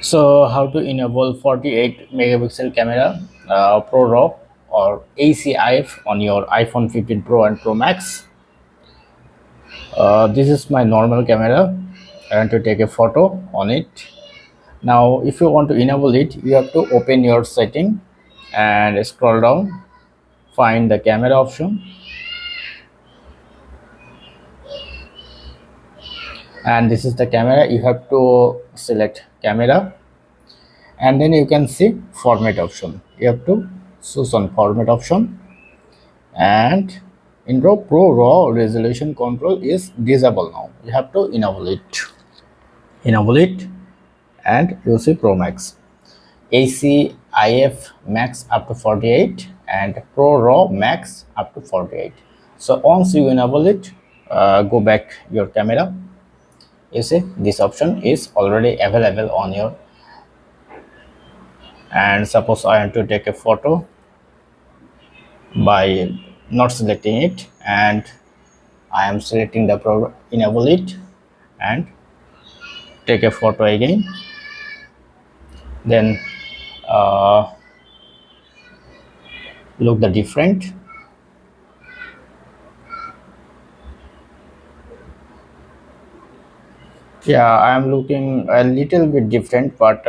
So how to enable 48 megapixel camera ProRAW or HEIF on your iPhone 15 Pro and Pro Max. This is my normal camera. I want to take a photo on it. Now if you want to enable it, you have to open your setting and scroll down, find the camera option, and this is the camera. You have to select camera, and then you can see format option. You have to choose on format option, and in ProRAW resolution control is disabled. Now you have to enable it, and you see Pro Max, HEIF Max up to 48 and ProRAW Max up to 48. So once you enable it, go back your camera. You see this option is already available on your, and suppose I want to take a photo by not selecting it, and I am selecting the enable it and take a photo again. Then look the different. Yeah, I am looking a little bit different, but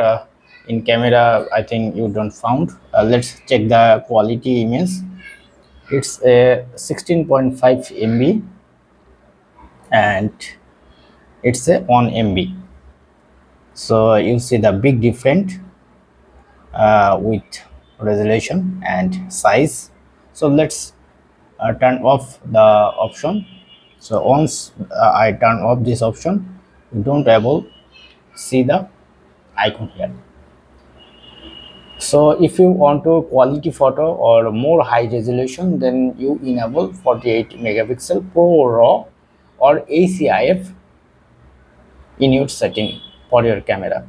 in camera I think you don't found. Let's check the quality image. It's a 16.5 MB and it's a 1 MB. So you see the big difference with resolution and size. So let's turn off the option. So once I turn off this option, you don't able see the icon here. So if you want to quality photo or more high resolution, then you enable 48 megapixel ProRAW or HEIF in your setting for your camera.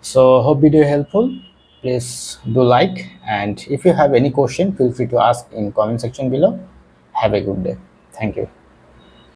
So hope video helpful. Please do like, and if you have any question, feel free to ask in comment section below. Have a good day. Thank you.